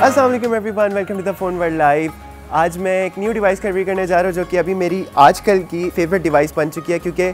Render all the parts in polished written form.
अस्सलाम वालेकुम everyone, welcome to the phone world live. आज मैं एक न्यू डिवाइस का रिव्यू करने जा रहा हूँ जो कि अभी मेरी आजकल की फेवरेट डिवाइस बन चुकी है, क्योंकि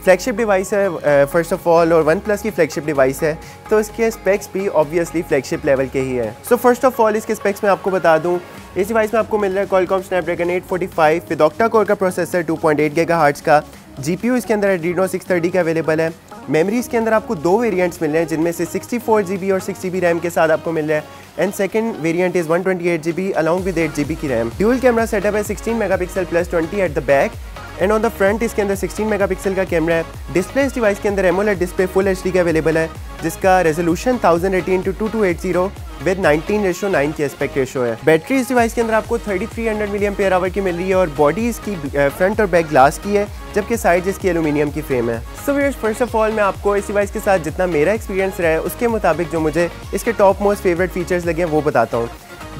फ्लैगशिप डिवाइस है फर्स्ट ऑफ ऑल, और वन प्लस की फ्लैगशिप डिवाइस है, तो इसके स्पेक्स भी ऑब्वियसली फ्लैगशिप लेवल के ही है। सो फर्स्ट ऑफ ऑल इसके स्पेक्स मैं आपको बता दूँ। इस डिवाइस में आपको मिल रहा है Qualcomm Snapdragon 845 with octa core का प्रोसेसर, 2.8 गीगाहर्ट्ज़ का GPU इसके अंदर Adreno 630 का अवेलेबल है। मेमोरी इसके अंदर आपको दो वेरिएंट्स मिल रहे हैं, जिनमें से 64 GB और 6 GB रैम के साथ आपको मिल रहा है, and second variant is 128 GB along with 8 GB की रैम। ड्यूल कैमरा सेटअप है, 16 megapixel plus 20 at the back, and on the front इसके अंदर 16 मेगापिक्सल का कैमरा है। डिस्प्ले इस डिवाइस के अंदर एमोलेड डिस्प्ले फुल HD का अवेलेबल है, जिसका रेजोल्यूशन 1080x2280 विद 19:9 की एस्पेक्ट रेशो है। बैटरी इस डिवाइस के अंदर आपको 3300 mAh की मिल रही है, और बॉडी इसकी फ्रंट और बैक ग्लास की है, जबकि साइड इसकी एल्यूमिनियम की फ्रेम है। So viewers, first of all मैं आपको इस डिवाइस के साथ जितना मेरा एक्सपीरियंस रहा है उसके मुताबिक जो मुझे इसके टॉप मोस्ट फेवरेट फीचर्स लगे हैं वो बताता हूँ।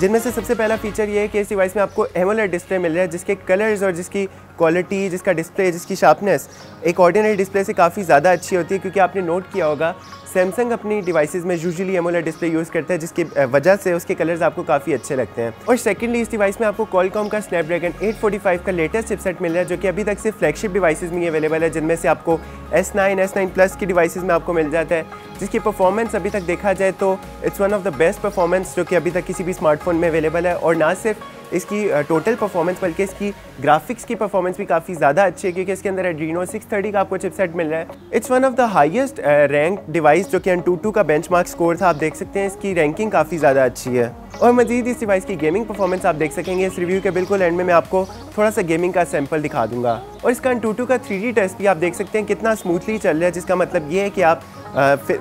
जिनमें से सबसे पहला फीचर ये है कि इस डिवाइस में आपको एमोलेड डिस्प्ले मिल रहा है, जिसके कलर्स और जिसकी क्वालिटी, जिसका डिस्प्ले, जिसकी शार्पनेस एक ऑर्डिनरी डिस्प्ले से काफ़ी ज़्यादा अच्छी होती है, क्योंकि आपने नोट किया होगा सैमसंग अपनी डिवाइसेस में यूजुअली एमोलेड डिस्प्ले यूज़ करता है, जिसकी वजह से उसके कलर्स आपको काफ़ी अच्छे लगते हैं। और सेकेंडली इस डिवाइस में आपको Qualcomm का Snapdragon 845 का लेटेस्ट चिपसेट मिल रहा है, जो कि अभी तक सिर्फ फ्लैगशिप डिवाइसेस में अवेलेबल है, जिनमें से आपको S9 प्लस की डिवाइसेस में आपको मिल जाता है, जिसकी परफॉर्मेंस अभी तक देखा जाए तो it's one of the best performance जो कि अभी तक किसी भी स्मार्टफोन में अवेलेबल है। और ना सिर्फ इसकी टोटल परफॉर्मेंस बल्कि इसकी ग्राफिक्स की परफॉर्मेंस भी काफ़ी ज़्यादा अच्छी है, क्योंकि इसके अंदर Adreno 630 का आपको चिपसेट मिल रहा है। It's one of the highest rank device, जो कि AnTuTu का बेंचमार्क स्कोर था। आप देख सकते हैं इसकी रैंकिंग काफ़ी ज़्यादा अच्छी है। और मजीद इस डिवाइस की गेमिंग परफॉर्मेंस आप देख सकेंगे। इस रिव्यू के बिल्कुल एंड में मैं आपको थोड़ा सा गेमिंग का सैंपल दिखा दूंगा। और इसका AnTuTu का 3D टेस्ट भी आप देख सकते हैं कितना स्मूथली चल रहा है, जिसका मतलब ये है कि आप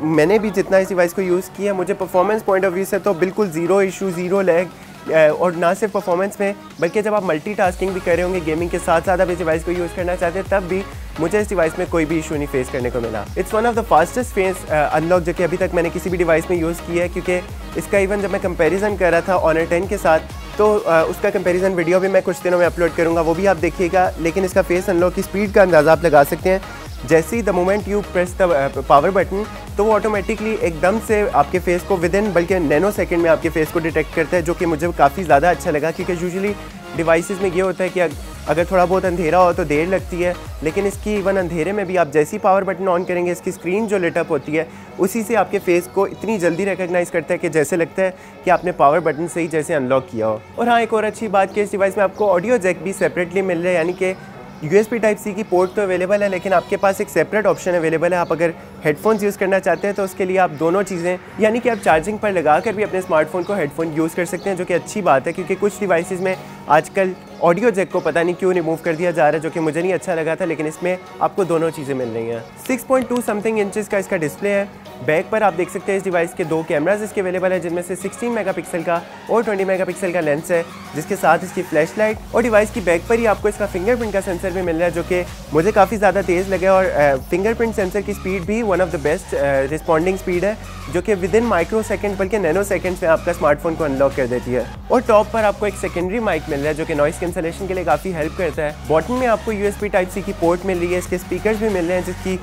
मैंने भी जितना इस डिवाइस को यूज़ किया, मुझे परफॉर्मेंस पॉइंट ऑफ व्यू से तो बिल्कुल ज़ीरो इशू, ज़ीरो लैग, और ना सिर्फ परफॉर्मेंस में बल्कि जब आप मल्टीटास्किंग भी कर रहे होंगे गेमिंग के साथ साथ आप इस डिवाइस को यूज़ करना चाहते हैं, तब भी मुझे इस डिवाइस में कोई भी इशू नहीं फेस करने को मिला। It's one of the fastest face unlock जो कि अभी तक मैंने किसी भी डिवाइस में यूज़ किया है, क्योंकि इसका इवन जब मैं कंपैरिजन कर रहा था Honor 10 के साथ, तो उसका कंपैरिजन वीडियो भी मैं कुछ दिनों में अपलोड करूँगा, वो भी आप देखिएगा। लेकिन इसका फेस अनलॉक की स्पीड का अंदाज़ा आप लगा सकते हैं। जैसे ही the moment you press the power button, तो वो ऑटोमेटिकली एकदम से आपके फेस को विदिन बल्कि नैनो सेकंड में आपके फेस को डिटेक्ट करता है, जो कि मुझे काफ़ी ज़्यादा अच्छा लगा। क्योंकि यूजुअली डिवाइसेस में ये होता है कि अगर थोड़ा बहुत अंधेरा हो तो देर लगती है, लेकिन इसकी इवन अंधेरे में भी आप जैसे ही पावर बटन ऑन करेंगे, इसकी स्क्रीन जो लिट अप होती है उसी से आपके फेस को इतनी जल्दी रिकग्नाइज़ करता है कि जैसे लगता है कि आपने पावर बटन से ही जैसे अनलॉक किया हो। और हाँ, एक और अच्छी बात कि इस डिवाइस में आपको ऑडियो जैक भी सेपरेटली मिल रहा है, यानी कि USB Type-C की पोर्ट तो अवेलेबल है, लेकिन आपके पास एक सेपरेट ऑप्शन अवेलेबल है। आप अगर हेडफोन्स यूज़ करना चाहते हैं तो उसके लिए आप दोनों चीज़ें, यानी कि आप चार्जिंग पर लगा कर भी अपने स्मार्टफोन को हेडफोन यूज़ कर सकते हैं, जो कि अच्छी बात है, क्योंकि कुछ डिवाइसेस में आजकल ऑडियो जैक को पता नहीं क्यों रिमूव कर दिया जा रहा है, जो कि मुझे नहीं अच्छा लगा था, लेकिन इसमें आपको दोनों चीज़ें मिल रही हैं। 6.2 समथिंग इंचेस का इसका डिस्प्ले है। बैक पर आप देख सकते हैं इस डिवाइस के दो कैमराज इसके अवेलेबल है, जिनमें से 16 मेगापिक्सल का और 20 मेगापिक्सल का लेंस है, जिसके साथ इसकी फ्लैश लाइट। और डिवाइस की बैक पर ही आपको इसका फिंगरप्रिंट का सेंसर भी मिल रहा है, जो कि मुझे काफ़ी ज़्यादा तेज़ लगा। और फिंगरप्रिंट सेंसर की स्पीड भी one of the best responding speed है, जो कि विदिन माइक्रो सेकेंड बल्कि नैनो सेकेंड्स में आपका स्मार्टफोन को अनलॉक कर देती है। और टॉप पर आपको एक सेकेंडरी माइक मिल रहा है, जो कि नॉइस कैंसलेशन के लिए काफ़ी हेल्प करता है। बॉटम में आपको USB Type-C की पोर्ट मिल रही है, इसके स्पीकर्स भी मिल रहे हैं, जिसकी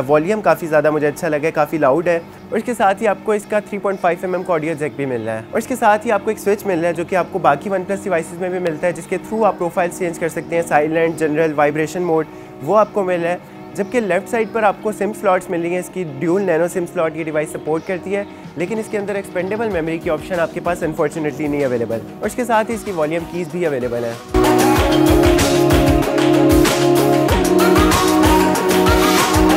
वॉल्यूम काफ़ी ज़्यादा मुझे अच्छा लगा है, काफ़ी लाउड है। और इसके साथ ही आपको इसका 3.5 mm का ऑडियो जैक भी मिल रहा है। और इसके साथ ही आपको एक स्विच मिल रहा है, जो कि आपको बाकी वन प्लस डिवाइसेस में भी मिलता है, जिसके थ्रू आप प्रोफाइल चेंज कर सकते हैं। साइलेंट, जनरल, वाइब्रेशन मोड, वो आपको मिल रहा है। जबकि लेफ्ट साइड पर आपको सिम स्लॉट्स मिल रही हैं। इसकी ड्यूल नैनो सिम स्लॉट ये डिवाइस सपोर्ट करती है, लेकिन इसके अंदर एक्सपेंडेबल मेमोरी की ऑप्शन आपके पास अनफॉर्चुनेटली नहीं अवेलेबल। और इसके साथ ही इसकी वॉल्यूम कीज़ भी अवेलेबल है।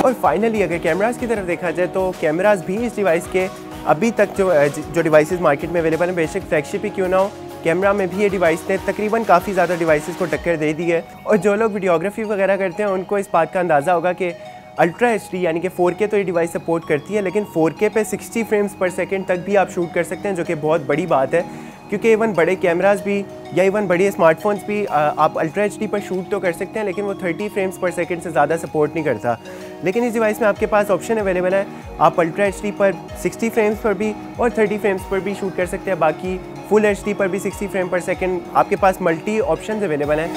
और फाइनली अगर कैमरास की तरफ देखा जाए तो कैमरास भी इस डिवाइस के अभी तक जो डिवाइसेस मार्केट में अवेलेबल हैं, बेशक फ्लैगशिप ही क्यों ना हो, कैमरा में भी ये डिवाइस ने तकरीबन काफ़ी ज़्यादा डिवाइसेस को टक्कर दे दी है। और जो लोग वीडियोग्राफी वगैरह करते हैं उनको इस बात का अंदाज़ा होगा कि अल्ट्रा HD यानी कि 4K तो ये डिवाइस सपोर्ट करती है, लेकिन 4K पे 60 फ्रेम्स पर सेकंड तक भी आप शूट कर सकते हैं, जो कि बहुत बड़ी बात है। क्योंकि इवन बड़े कैमरास भी या इवन बड़े स्मार्टफोन्स भी आप अल्ट्रा HD पर शूट तो कर सकते हैं, लेकिन वो 30 फ्रेम्स पर सेकंड से ज़्यादा सपोर्ट नहीं करता। लेकिन इस डिवाइस में आपके पास ऑप्शन अवेलेबल है, आप अल्ट्रा HD पर 60 फ्रेम्स पर भी और 30 फ्रेम्स पर भी शूट कर सकते हैं। बाकी फुल HD पर भी 60 फ्रेम पर सेकंड आपके पास मल्टी ऑप्शन अवेलेबल हैं।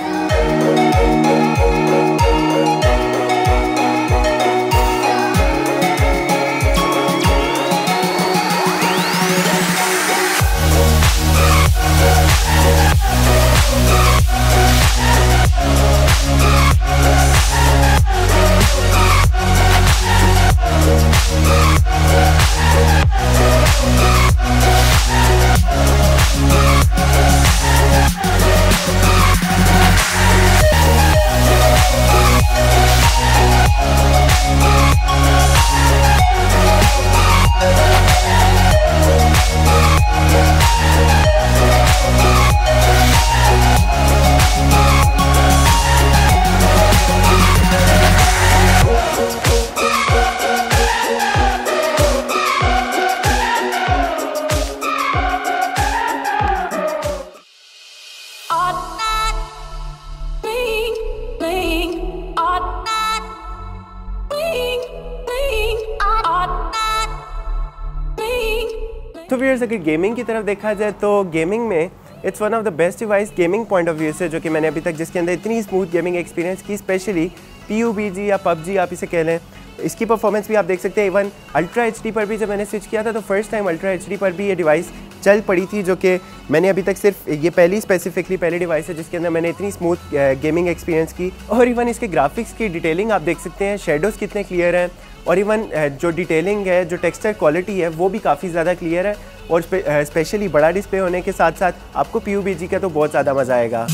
व्यूअर्स अगर गेमिंग की तरफ देखा जाए तो गेमिंग में it's one of the best device gaming point of view से, जो कि मैंने अभी तक जिसके अंदर इतनी स्मूथ गेमिंग एक्सपीरियंस की, स्पेशली PUBG या PUBG आप इसे कह लें। इसकी परफॉर्मेंस भी आप देख सकते हैं, इवन अल्ट्रा HD पर भी जब मैंने स्विच किया था तो फर्स्ट टाइम अल्ट्रा HD पर भी ये डिवाइस चल पड़ी थी, जो कि मैंने अभी तक सिर्फ ये पहली डिवाइस है जिसके अंदर मैंने इतनी स्मूथ गेमिंग एक्सपीरियंस की। और इवन इसके ग्राफिक्स की डिटेलिंग आप देख सकते हैं, शेडोज़ कितने क्लियर हैं, और इवन जो डिटेलिंग है, जो टेक्सचर क्वालिटी है वो भी काफ़ी ज़्यादा क्लियर है। और स्पेशली बड़ा डिस्प्ले होने के साथ साथ आपको PUBG का तो बहुत ज़्यादा मज़ा आएगा।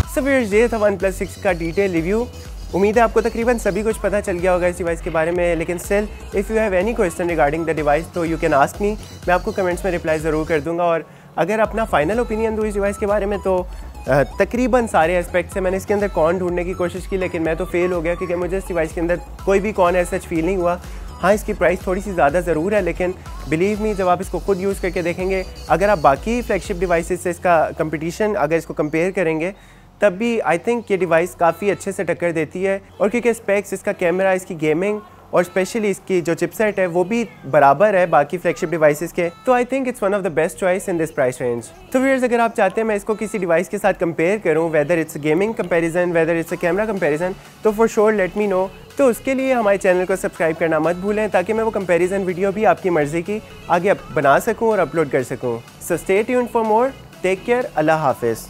सो व्यूअर्स, ये था OnePlus 6 का डिटेल रिव्यू। उम्मीद है आपको तकरीबन सभी कुछ पता चल गया होगा इस डिवाइस के बारे में, लेकिन still if you have any question regarding the device तो यू कैन आस्क मी, मैं आपको कमेंट्स में रिप्लाई ज़रूर कर दूंगा। और अगर अपना फाइनल ओपिनियन दूँ इस डिवाइस के बारे में तो तकरीबन सारे एस्पेक्ट से मैंने इसके अंदर कॉन ढूंढने की कोशिश की, लेकिन मैं तो फेल हो गया क्योंकि मुझे इस डिवाइस के अंदर कोई भी कॉन ऐसा फील नहीं हुआ। हाँ, इसकी प्राइस थोड़ी सी ज़्यादा ज़रूर है, लेकिन बिलीव मी जब आप इसको खुद यूज़ करके देखेंगे, अगर आप बाकी फ्लैगशिप डिवाइसेस से इसका कंपटीशन अगर इसको कंपेयर करेंगे तब भी आई थिंक ये डिवाइस काफ़ी अच्छे से टक्कर देती है। और क्योंकि स्पेक्स, इसका कैमरा, इसकी गेमिंग और स्पेशली इसकी जो चिपसेट है वो भी बराबर है बाकी फ्लैगशिप डिवाइसेस के, तो I think it's one of the best choice in this price range. तो व्यूअर्स, अगर आप चाहते हैं मैं इसको किसी डिवाइस के साथ कंपेयर करूं, whether it's gaming comparison, whether it's a camera comparison, तो for sure let me know. तो उसके लिए हमारे चैनल को सब्सक्राइब करना मत भूलें, ताकि मैं वो कंपैरिजन वीडियो भी आपकी मर्जी की आगे बना सकूँ और अपलोड कर सकूँ। So stay tuned for more, take care, अल्लाह हाफिज़।